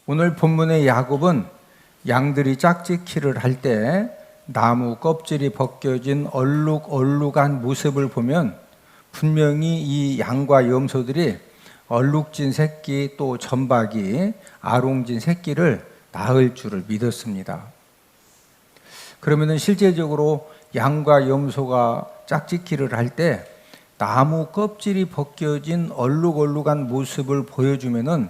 오늘 본문의 야곱은 양들이 짝짓기를 할 때 나무 껍질이 벗겨진 얼룩얼룩한 모습을 보면 분명히 이 양과 염소들이 얼룩진 새끼 또 점박이 아롱진 새끼를 낳을 줄을 믿었습니다. 그러면은 실제적으로 양과 염소가 짝짓기를 할 때 나무 껍질이 벗겨진 얼룩얼룩한 모습을 보여주면은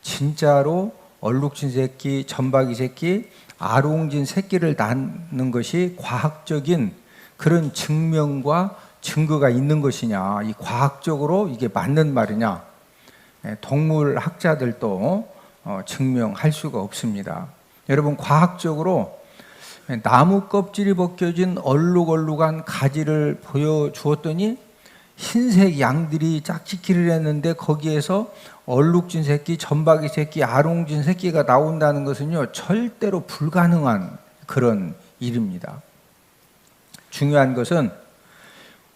진짜로 얼룩진 새끼, 점박이 새끼, 아롱진 새끼를 낳는 것이 과학적인 그런 증명과 증거가 있는 것이냐, 이 과학적으로 이게 맞는 말이냐, 동물 학자들도 증명할 수가 없습니다. 여러분, 과학적으로 나무 껍질이 벗겨진 얼룩얼룩한 가지를 보여주었더니 흰색 양들이 짝짓기를 했는데 거기에서 얼룩진 새끼, 점박이 새끼, 아롱진 새끼가 나온다는 것은요, 절대로 불가능한 그런 일입니다. 중요한 것은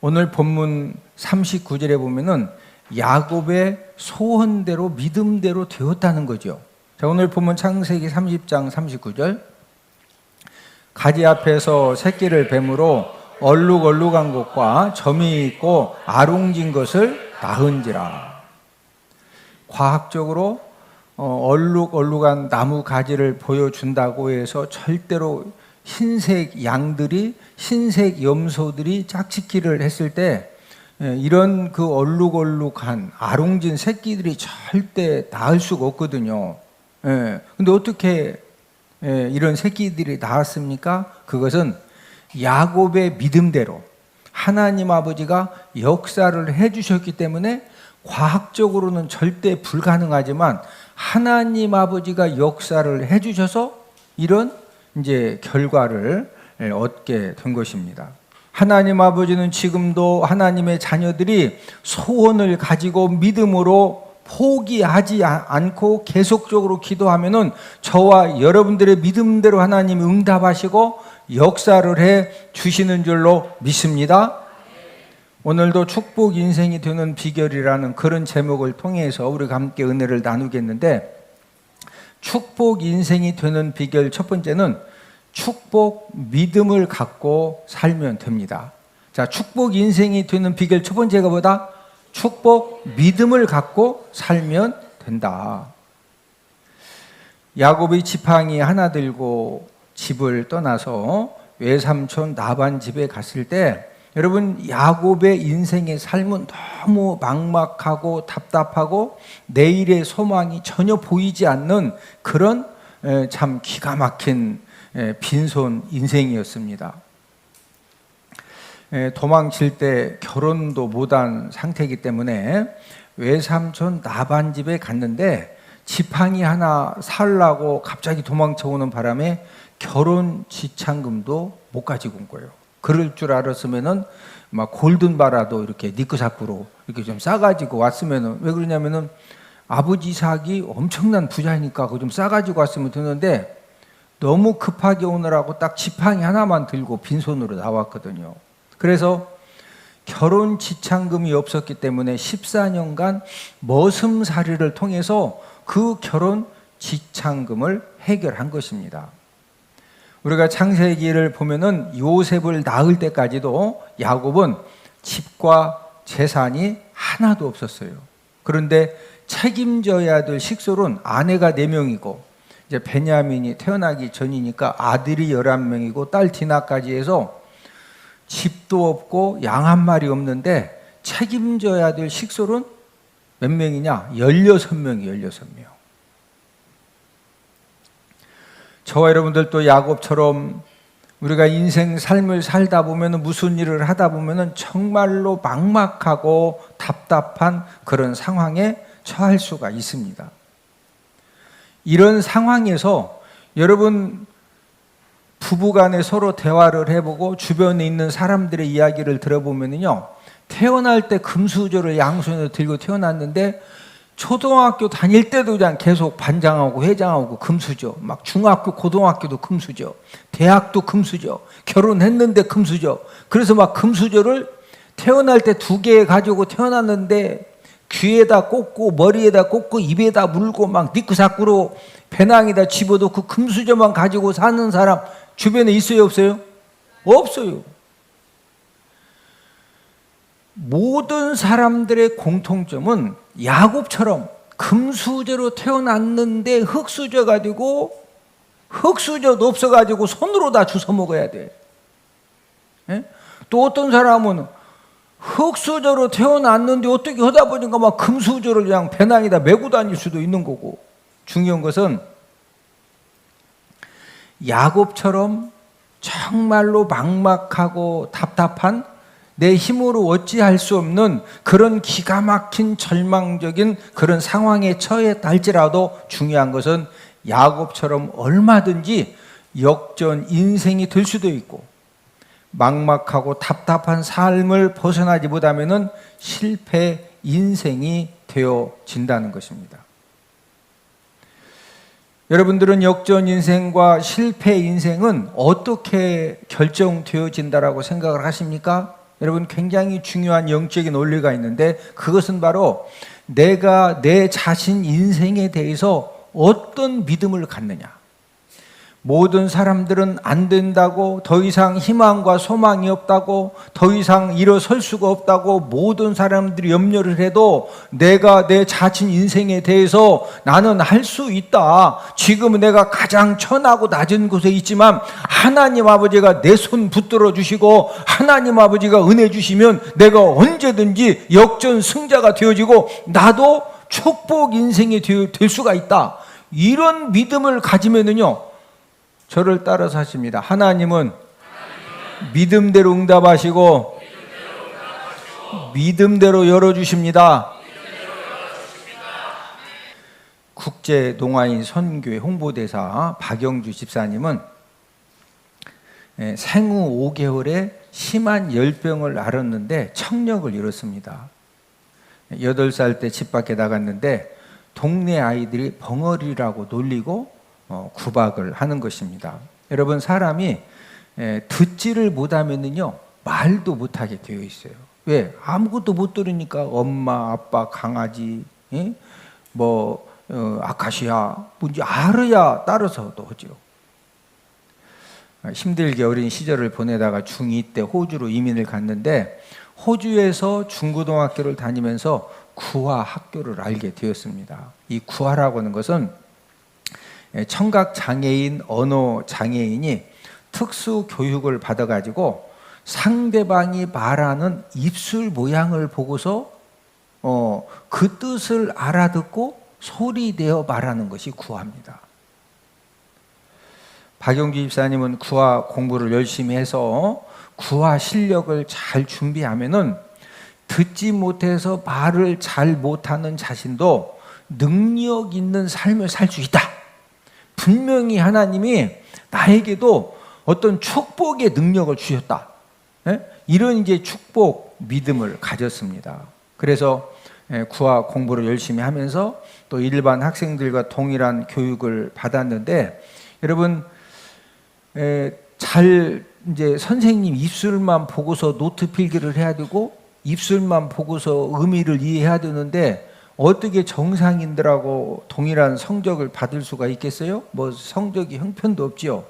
오늘 본문 39절에 보면은 야곱의 소원대로 믿음대로 되었다는 거죠. 자, 오늘 본문 창세기 30장 39절. 가지 앞에서 새끼를 뱀으로 얼룩얼룩한 것과 점이 있고 아롱진 것을 낳은지라. 과학적으로 얼룩얼룩한 나무 가지를 보여준다고 해서 절대로 흰색 양들이, 흰색 염소들이 짝짓기를 했을 때 이런 그 얼룩얼룩한 아롱진 새끼들이 절대 낳을 수가 없거든요. 근데 어떻게 이런 새끼들이 낳았습니까? 그것은 야곱의 믿음대로 하나님 아버지가 역사를 해주셨기 때문에 과학적으로는 절대 불가능하지만 하나님 아버지가 역사를 해주셔서 이런 이제 결과를 얻게 된 것입니다. 하나님 아버지는 지금도 하나님의 자녀들이 소원을 가지고 믿음으로 포기하지 않고 계속적으로 기도하면은 저와 여러분들의 믿음대로 하나님이 응답하시고 역사를 해 주시는 줄로 믿습니다. 오늘도 축복 인생이 되는 비결이라는 그런 제목을 통해서 우리가 함께 은혜를 나누겠는데, 축복 인생이 되는 비결 첫 번째는 축복 믿음을 갖고 살면 됩니다. 자, 축복 인생이 되는 비결 첫 번째가 뭐다? 축복 믿음을 갖고 살면 된다. 야곱이 지팡이 하나 들고 집을 떠나서 외삼촌 라반 집에 갔을 때 여러분, 야곱의 인생의 삶은 너무 막막하고 답답하고 내일의 소망이 전혀 보이지 않는 그런 참 기가 막힌 빈손 인생이었습니다. 도망칠 때 결혼도 못한 상태이기 때문에 외삼촌 라반 집에 갔는데 지팡이 하나 살라고 갑자기 도망쳐오는 바람에 결혼 지참금도 못 가지고 온 거예요. 그럴 줄 알았으면은 막 골든바라도 이렇게 니크사쿠로 이렇게 좀 싸가지고 왔으면은, 왜 그러냐면은 아버지 이삭이 엄청난 부자니까 그거 좀 싸가지고 왔으면 되는데 너무 급하게 오느라고 딱 지팡이 하나만 들고 빈손으로 나왔거든요. 그래서 결혼 지참금이 없었기 때문에 14년간 머슴살이를 통해서 그 결혼 지참금을 해결한 것입니다. 우리가 창세기를 보면은 요셉을 낳을 때까지도 야곱은 집과 재산이 하나도 없었어요. 그런데 책임져야 될 식솔은 아내가 4명이고 이제 베냐민이 태어나기 전이니까 아들이 11명이고 딸 디나까지 해서 집도 없고 양 한 마리 없는데 책임져야 될 식솔은 몇 명이냐? 16명이 16명. 저와 여러분들도 야곱처럼 우리가 인생 삶을 살다 보면 무슨 일을 하다 보면 정말로 막막하고 답답한 그런 상황에 처할 수가 있습니다. 이런 상황에서 여러분 부부간에 서로 대화를 해보고 주변에 있는 사람들의 이야기를 들어보면요, 태어날 때 금수저를 양손에 들고 태어났는데 초등학교 다닐 때도 그냥 계속 반장하고 회장하고 금수저, 막 중학교 고등학교도 금수저, 대학도 금수저, 결혼했는데 금수저. 그래서 막 금수저를 태어날 때 2개 가지고 태어났는데 귀에다 꽂고 머리에다 꽂고 입에다 물고 막 니크사꾸로 배낭에다 집어넣고 금수저만 가지고 사는 사람 주변에 있어요, 없어요? 없어요. 모든 사람들의 공통점은 야곱처럼 금수저로 태어났는데 흙수저가 되고 흙수저도 없어가지고 손으로 다 주워 먹어야 돼. 예? 또 어떤 사람은 흙수저로 태어났는데 어떻게 하다 보니까 막 금수저를 그냥 배낭에다 메고 다닐 수도 있는 거고, 중요한 것은 야곱처럼 정말로 막막하고 답답한 내 힘으로 어찌할 수 없는 그런 기가 막힌 절망적인 그런 상황에 처했다 할지라도 중요한 것은 야곱처럼 얼마든지 역전 인생이 될 수도 있고, 막막하고 답답한 삶을 벗어나지 못하면은 실패 인생이 되어진다는 것입니다. 여러분들은 역전 인생과 실패 인생은 어떻게 결정되어진다라고 생각을 하십니까? 여러분, 굉장히 중요한 영적인 원리가 있는데 그것은 바로 내가 내 자신 인생에 대해서 어떤 믿음을 갖느냐. 모든 사람들은 안 된다고, 더 이상 희망과 소망이 없다고, 더 이상 일어설 수가 없다고 모든 사람들이 염려를 해도 내가 내 자신 인생에 대해서 나는 할 수 있다. 지금은 내가 가장 천하고 낮은 곳에 있지만 하나님 아버지가 내 손 붙들어 주시고 하나님 아버지가 은혜 주시면 내가 언제든지 역전 승자가 되어지고 나도 축복 인생이 될 수가 있다. 이런 믿음을 가지면은요, 저를 따라서 하십니다. 하나님은 믿음대로 응답하시고 믿음대로 열어주십니다. 국제 동아인 선교회 홍보대사 박영주 집사님은 생후 5개월에 심한 열병을 앓았는데 청력을 잃었습니다. 8살 때 집 밖에 나갔는데 동네 아이들이 벙어리라고 놀리고 구박을 하는 것입니다. 여러분, 사람이 듣지를 못하면은요 말도 못하게 되어 있어요. 왜? 아무것도 못 들으니까 엄마, 아빠, 강아지, 아카시아 뭔지 알아야 따라서도 하죠. 힘들게 어린 시절을 보내다가 중2 때 호주로 이민을 갔는데 호주에서 중고등학교를 다니면서 구화 학교를 알게 되었습니다. 이 구화라고 하는 것은 청각 장애인, 언어 장애인이 특수 교육을 받아가지고 상대방이 말하는 입술 모양을 보고서 그 뜻을 알아듣고 소리내어 말하는 것이 구화입니다. 박영주 집사님은 구화 공부를 열심히 해서 구화 실력을 잘 준비하면은 듣지 못해서 말을 잘 못하는 자신도 능력 있는 삶을 살 수 있다. 분명히 하나님이 나에게도 어떤 축복의 능력을 주셨다. 이런 이제 축복 믿음을 가졌습니다. 그래서 구화 공부를 열심히 하면서 또 일반 학생들과 동일한 교육을 받았는데, 여러분, 잘 이제 선생님 입술만 보고서 노트 필기를 해야 되고 입술만 보고서 의미를 이해해야 되는데 어떻게 정상인들하고 동일한 성적을 받을 수가 있겠어요? 뭐 성적이 형편도 없지요.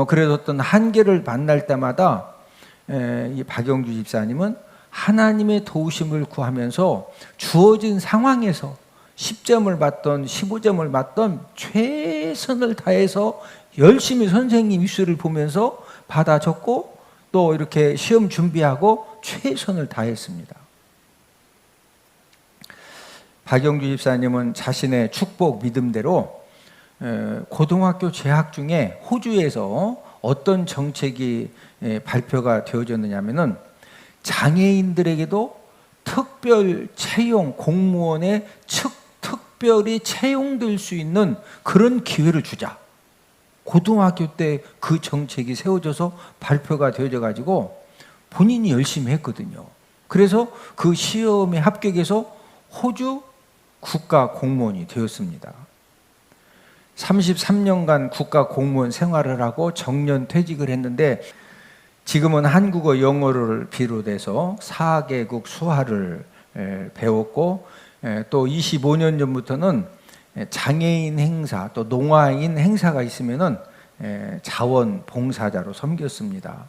그래서 어떤 한계를 만날 때마다 이 박영주 집사님은 하나님의 도우심을 구하면서 주어진 상황에서 10점을 받던 15점을 받던 최선을 다해서 열심히 선생님 입술을 보면서 받아 적고 또 이렇게 시험 준비하고 최선을 다했습니다. 박영주 집사님은 자신의 축복 믿음대로 고등학교 재학 중에 호주에서 어떤 정책이 발표가 되어졌느냐면은 장애인들에게도 특별 채용, 공무원에 특별히 채용될 수 있는 그런 기회를 주자. 고등학교 때 그 정책이 세워져서 발표가 되어져 가지고 본인이 열심히 했거든요. 그래서 그 시험에 합격해서 호주 국가 공무원이 되었습니다. 33년간 국가 공무원 생활을 하고 정년 퇴직을 했는데 지금은 한국어, 영어를 비롯해서 4개국 수화를 배웠고 또 25년 전부터는 장애인 행사 또 농아인 행사가 있으면은 자원봉사자로 섬겼습니다.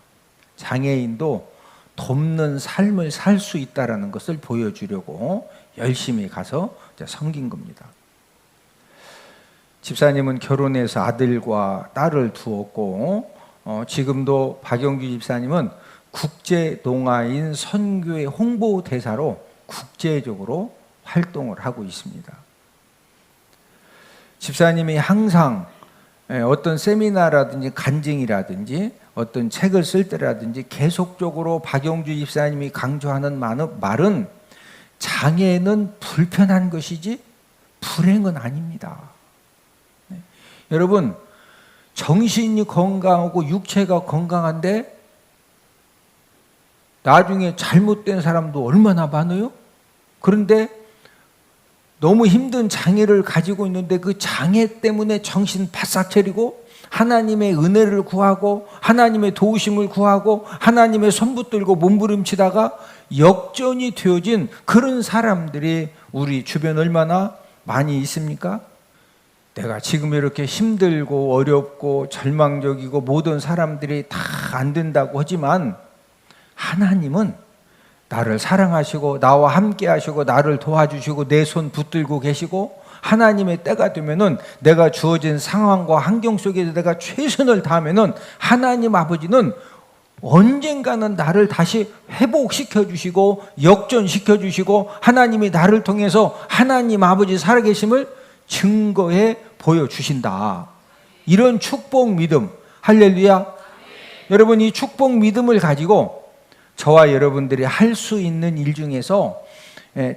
장애인도 돕는 삶을 살 수 있다라는 것을 보여주려고 열심히 가서 섬긴 겁니다. 집사님은 결혼해서 아들과 딸을 두었고 지금도 박영규 집사님은 국제농아인 선교회 홍보대사로 국제적으로 활동을 하고 있습니다. 집사님이 항상 어떤 세미나라든지 간증이라든지 어떤 책을 쓸 때라든지 계속적으로 박영주 집사님이 강조하는 말은 장애는 불편한 것이지 불행은 아닙니다. 여러분, 정신이 건강하고 육체가 건강한데 나중에 잘못된 사람도 얼마나 많아요? 그런데 너무 힘든 장애를 가지고 있는데 그 장애 때문에 정신 바싹 차리고 하나님의 은혜를 구하고 하나님의 도우심을 구하고 하나님의 손 붙들고 몸부림치다가 역전이 되어진 그런 사람들이 우리 주변 얼마나 많이 있습니까? 내가 지금 이렇게 힘들고 어렵고 절망적이고 모든 사람들이 다 안 된다고 하지만 하나님은 나를 사랑하시고 나와 함께 하시고 나를 도와주시고 내 손 붙들고 계시고 하나님의 때가 되면은 내가 주어진 상황과 환경 속에서 내가 최선을 다하면은 하나님 아버지는 언젠가는 나를 다시 회복시켜 주시고 역전시켜 주시고 하나님이 나를 통해서 하나님 아버지 살아계심을 증거해 보여주신다. 이런 축복 믿음, 할렐루야. 여러분, 이 축복 믿음을 가지고 저와 여러분들이 할 수 있는 일 중에서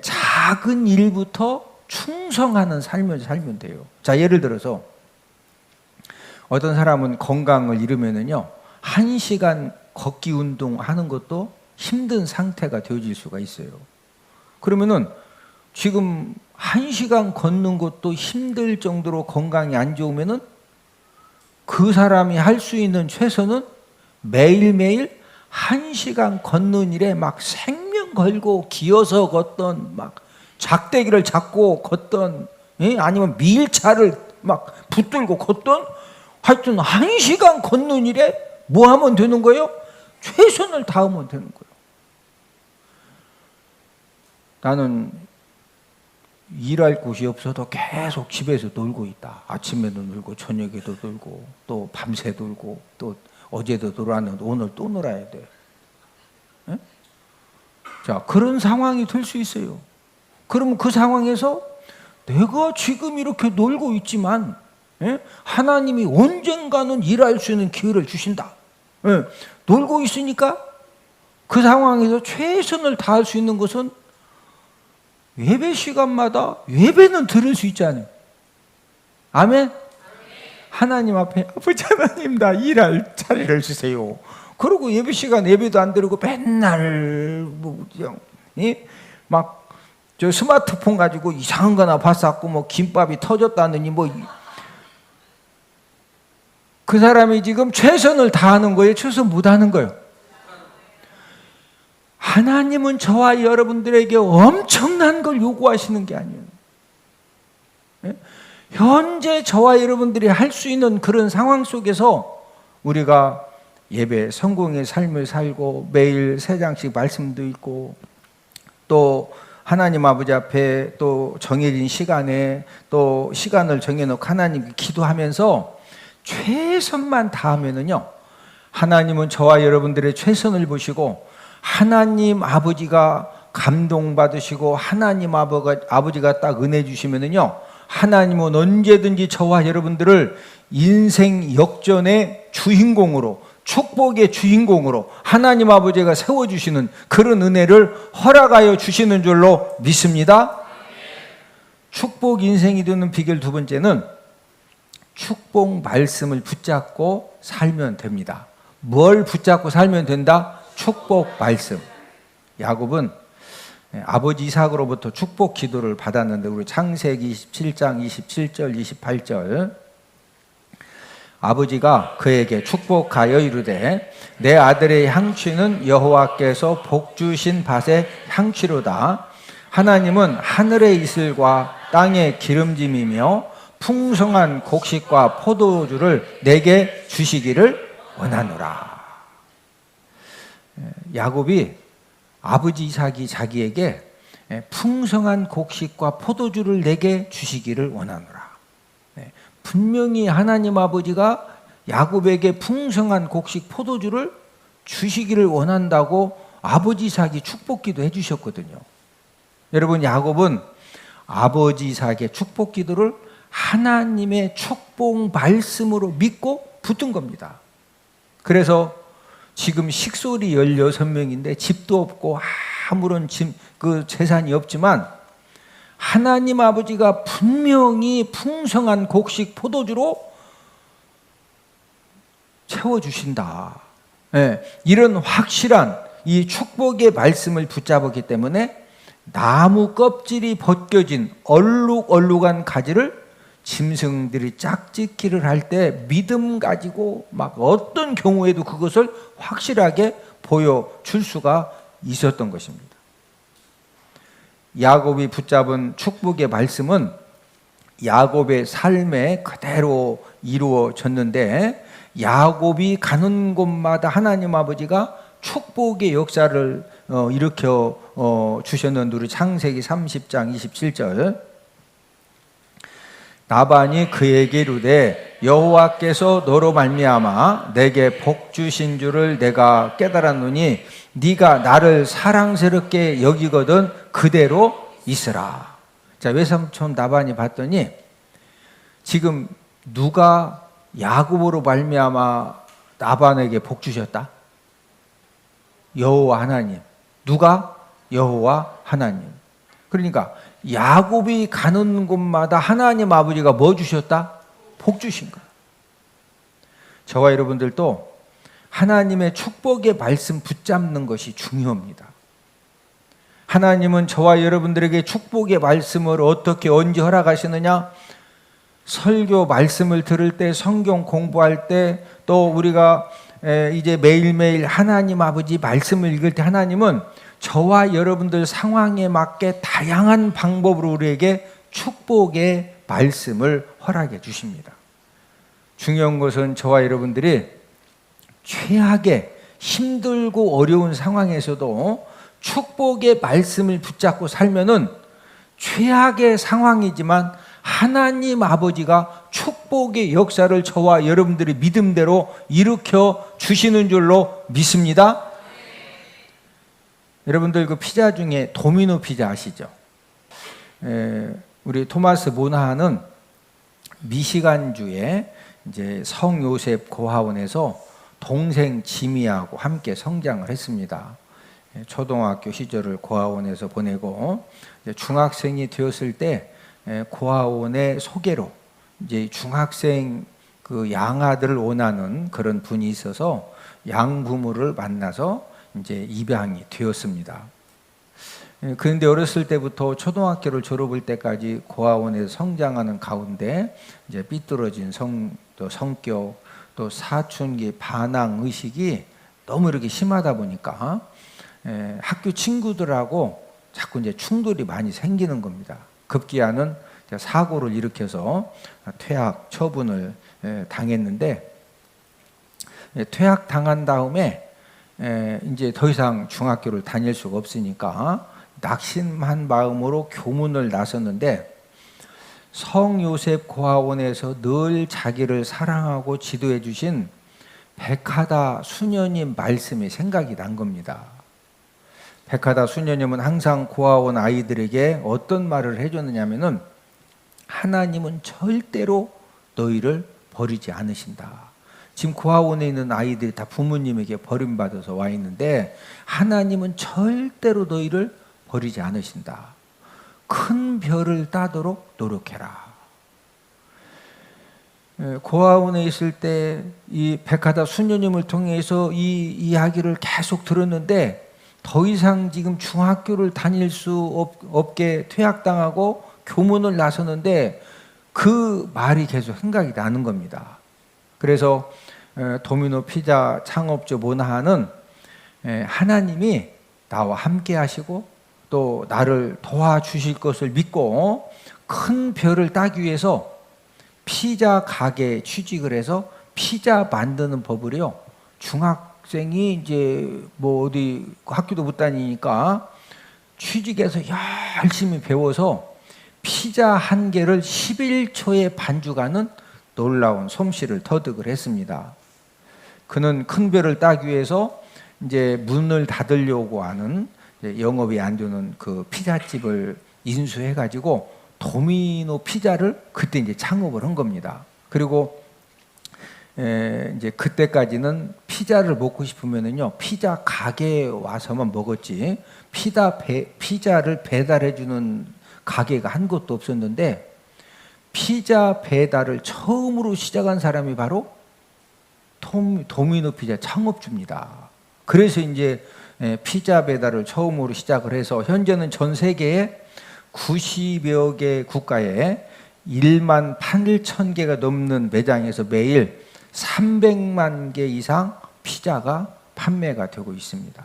작은 일부터 충성하는 삶을 살면 돼요. 자, 예를 들어서 어떤 사람은 건강을 잃으면은요 1시간 걷기 운동하는 것도 힘든 상태가 되어질 수가 있어요. 그러면은 지금 1시간 걷는 것도 힘들 정도로 건강이 안 좋으면은 그 사람이 할 수 있는 최선은 매일매일 1시간 걷는 일에 막 생명 걸고 기어서 걷던 막 작대기를 잡고 걷던 아니면 밀차를 막 붙들고 걷던 하여튼 1시간 걷는 일에 뭐 하면 되는 거예요? 최선을 다하면 되는 거예요. 나는 일할 곳이 없어도 계속 집에서 놀고 있다. 아침에도 놀고 저녁에도 놀고 또 밤새 놀고 또 어제도 놀았는데 오늘 또 놀아야 돼. 에? 자, 그런 상황이 될 수 있어요. 그러면 그 상황에서 내가 지금 이렇게 놀고 있지만 하나님이 언젠가는 일할 수 있는 기회를 주신다. 놀고 있으니까 그 상황에서 최선을 다할 수 있는 것은 예배 시간마다 예배는 들을 수 있잖아요. 아멘? 하나님 앞에 아버지 하나님 나 일할 자리를 주세요. 그리고 예배 시간 예배도 안 드리고 맨날 막 저 스마트폰 가지고 이상한 거나 봤었고 뭐 김밥이 터졌다느니 뭐 그 사람이 지금 최선을 다하는 거예요? 최선 못하는 거예요? 하나님은 저와 여러분들에게 엄청난 걸 요구하시는 게 아니에요. 현재 저와 여러분들이 할 수 있는 그런 상황 속에서 우리가 예배 성공의 삶을 살고 매일 3장씩 말씀도 읽고 또 하나님 아버지 앞에 또 정해진 시간에 또 시간을 정해놓고 하나님께 기도하면서 최선만 다하면은요 하나님은 저와 여러분들의 최선을 보시고 하나님 아버지가 감동받으시고 하나님 아버지가 딱 은혜 주시면은요 하나님은 언제든지 저와 여러분들을 인생 역전의 주인공으로 축복의 주인공으로 하나님 아버지가 세워주시는 그런 은혜를 허락하여 주시는 줄로 믿습니다. 축복 인생이 되는 비결 두 번째는 축복 말씀을 붙잡고 살면 됩니다. 뭘 붙잡고 살면 된다? 축복 말씀. 야곱은 아버지 이삭으로부터 축복 기도를 받았는데 우리 창세기 27장 27절 28절 아버지가 그에게 축복하여 이르되 내 아들의 향취는 여호와께서 복 주신 밭의 향취로다. 하나님은 하늘의 이슬과 땅의 기름짐이며 풍성한 곡식과 포도주를 내게 주시기를 원하노라. 야곱이 아버지 이삭이 자기에게 풍성한 곡식과 포도주를 내게 주시기를 원하노라. 분명히 하나님 아버지가 야곱에게 풍성한 곡식 포도주를 주시기를 원한다고 아버지 이삭이 축복기도 해주셨거든요. 여러분, 야곱은 아버지 이삭의 축복기도를 하나님의 축복 말씀으로 믿고 붙든 겁니다. 그래서 지금 식솔이 16명인데 집도 없고 아무런 재산이 없지만 하나님 아버지가 분명히 풍성한 곡식 포도주로 채워주신다. 이런 확실한 이 축복의 말씀을 붙잡았기 때문에 나무 껍질이 벗겨진 얼룩얼룩한 가지를 짐승들이 짝짓기를 할 때 믿음 가지고 막 어떤 경우에도 그것을 확실하게 보여줄 수가 있었던 것입니다. 야곱이 붙잡은 축복의 말씀은 야곱의 삶에 그대로 이루어졌는데, 야곱이 가는 곳마다 하나님 아버지가 축복의 역사를 일으켜 주셨는데, 우리 창세기 30장 27절, 라반이 그에게 이르되 여호와께서 너로 말미암아 내게 복 주신 줄을 내가 깨달았노니 네가 나를 사랑스럽게 여기거든 그대로 있으라. 자, 외삼촌 라반이 봤더니 지금 누가 야곱으로 말미암아 라반에게 복 주셨다? 여호와 하나님. 누가? 여호와 하나님. 그러니까 야곱이 가는 곳마다 하나님 아버지가 뭐 주셨다? 복 주신 거예요. 저와 여러분들도 하나님의 축복의 말씀 붙잡는 것이 중요합니다. 하나님은 저와 여러분들에게 축복의 말씀을 어떻게 언제 허락하시느냐? 설교 말씀을 들을 때, 성경 공부할 때, 또 우리가 이제 매일매일 하나님 아버지 말씀을 읽을 때 하나님은 저와 여러분들 상황에 맞게 다양한 방법으로 우리에게 축복의 말씀을 허락해 주십니다. 중요한 것은 저와 여러분들이 최악의 힘들고 어려운 상황에서도 축복의 말씀을 붙잡고 살면은 최악의 상황이지만 하나님 아버지가 축복의 역사를 저와 여러분들이 믿음대로 일으켜 주시는 줄로 믿습니다. 여러분들 그 피자 중에 도미노 피자 아시죠? 우리 토마스 모나하는 미시간주의 이제 성 요셉 고아원에서 동생 지미하고 함께 성장을 했습니다. 초등학교 시절을 고아원에서 보내고 중학생이 되었을 때 고아원의 소개로 이제 중학생 그 양아들을 원하는 그런 분이 있어서 양부모를 만나서 이제 입양이 되었습니다. 그런데 어렸을 때부터 초등학교를 졸업할 때까지 고아원에서 성장하는 가운데 이제 삐뚤어진 성격, 또 사춘기 반항 의식이 너무 이렇게 심하다 보니까 학교 친구들하고 자꾸 이제 충돌이 많이 생기는 겁니다. 급기야는 사고를 일으켜서 퇴학 처분을 당했는데, 퇴학 당한 다음에 이제 더 이상 중학교를 다닐 수가 없으니까 낙심한 마음으로 교문을 나섰는데, 성요셉 고아원에서 늘 자기를 사랑하고 지도해 주신 백하다 수녀님 말씀이 생각이 난 겁니다. 백하다 수녀님은 항상 고아원 아이들에게 어떤 말을 해줬느냐면은, 하나님은 절대로 너희를 버리지 않으신다. 지금 고아원에 있는 아이들이 다 부모님에게 버림받아서 와 있는데 하나님은 절대로 너희를 버리지 않으신다. 큰 별을 따도록 노력해라. 고아원에 있을 때 이 백하다 수녀님을 통해서 이 이야기를 계속 들었는데, 더 이상 지금 중학교를 다닐 수 없게 퇴학당하고 교문을 나섰는데 그 말이 계속 생각이 나는 겁니다. 그래서 도미노 피자 창업주 모나하는 하나님이 나와 함께 하시고 또 나를 도와주실 것을 믿고 큰 별을 따기 위해서 피자 가게에 취직을 해서 피자 만드는 법을요, 중학생이 이제 뭐 어디 학교도 못 다니니까 취직해서 열심히 배워서 피자 한 개를 11초에 반죽하는 놀라운 솜씨를 터득을 했습니다. 그는 큰 별을 따기 위해서 이제 문을 닫으려고 하는 영업이 안 되는 그 피자집을 인수해가지고 도미노 피자를 그때 이제 창업을 한 겁니다. 그리고 이제 그때까지는 피자를 먹고 싶으면은요, 피자 가게에 와서만 먹었지 피자를 배달해주는 가게가 한 곳도 없었는데, 피자 배달을 처음으로 시작한 사람이 바로 도미노 피자 창업주입니다. 그래서 이제 피자 배달을 처음으로 시작을 해서 현재는 전 세계에 90여 개 국가에 1만 8천 개가 넘는 매장에서 매일 300만 개 이상 피자가 판매가 되고 있습니다.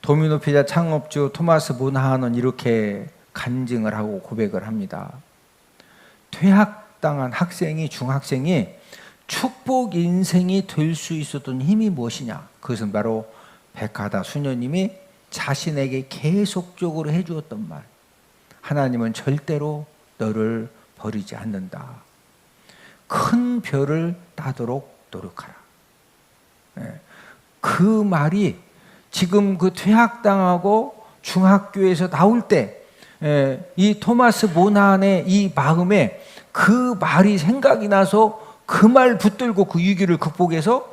도미노 피자 창업주 토마스 문하는 이렇게 간증을 하고 고백을 합니다. 퇴학당한 중학생이 축복 인생이 될 수 있었던 힘이 무엇이냐? 그것은 바로 백하다 수녀님이 자신에게 계속적으로 해주었던 말. 하나님은 절대로 너를 버리지 않는다. 큰 별을 따도록 노력하라. 그 말이 지금 그 퇴학당하고 중학교에서 나올 때 이 토마스 모난의 이 마음에 그 말이 생각이 나서 그 말 붙들고 그 위기를 극복해서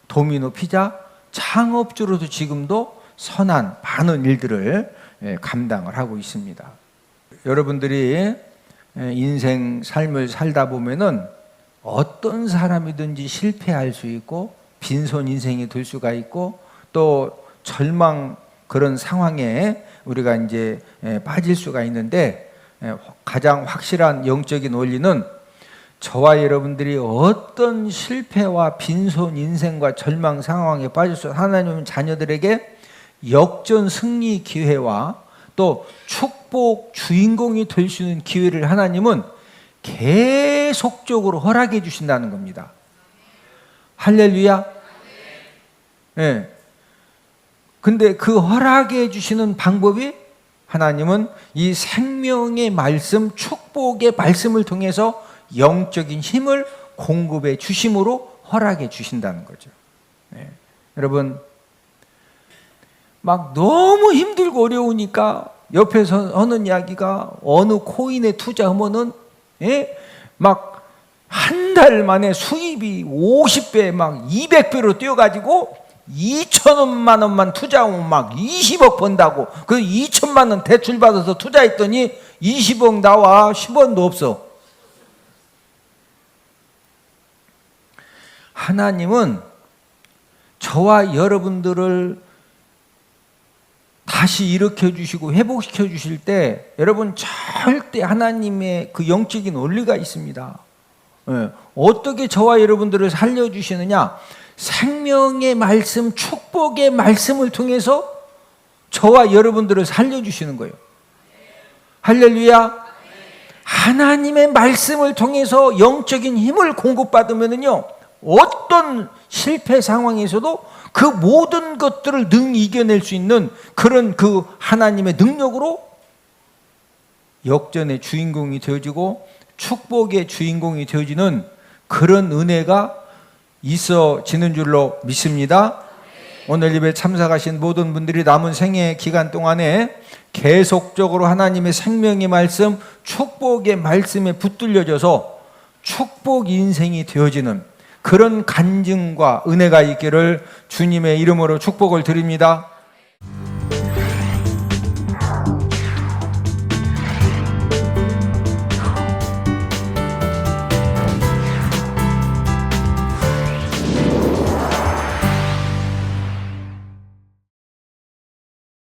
도미노 피자 창업주로도 지금도 선한 많은 일들을 감당을 하고 있습니다. 여러분들이 인생 삶을 살다 보면은 어떤 사람이든지 실패할 수 있고 빈손 인생이 될 수가 있고 또 절망 그런 상황에 우리가 이제 빠질 수가 있는데, 가장 확실한 영적인 원리는 저와 여러분들이 어떤 실패와 빈손 인생과 절망 상황에 빠져서 하나님은 자녀들에게 역전 승리 기회와 또 축복 주인공이 될 수 있는 기회를 하나님은 계속적으로 허락해 주신다는 겁니다. 할렐루야. 네. 근데 그 허락해 주시는 방법이 하나님은 이 생명의 말씀, 축복의 말씀을 통해서 영적인 힘을 공급해 주심으로 허락해 주신다는 거죠. 네. 여러분, 막 너무 힘들고 어려우니까 옆에서 하는 이야기가 어느 코인에 투자하면은 막 한 달 만에 수입이 50배 막 200배로 뛰어가지고 2천만 원만 투자하면 막 20억 번다고. 그 2천만 원 대출 받아서 투자했더니 20억 나와 10원도 없어. 하나님은 저와 여러분들을 다시 일으켜 주시고 회복시켜 주실 때 여러분 절대 하나님의 그 영적인 원리가 있습니다. 어떻게 저와 여러분들을 살려주시느냐? 생명의 말씀, 축복의 말씀을 통해서 저와 여러분들을 살려주시는 거예요. 할렐루야. 하나님의 말씀을 통해서 영적인 힘을 공급받으면요, 어떤 실패 상황에서도 그 모든 것들을 능히 이겨낼 수 있는 그런 그 하나님의 능력으로 역전의 주인공이 되어지고 축복의 주인공이 되어지는 그런 은혜가 있어지는 줄로 믿습니다. 오늘 예배 참석하신 모든 분들이 남은 생애 기간 동안에 계속적으로 하나님의 생명의 말씀, 축복의 말씀에 붙들려져서 축복 인생이 되어지는 그런 간증과 은혜가 있기를 주님의 이름으로 축복을 드립니다.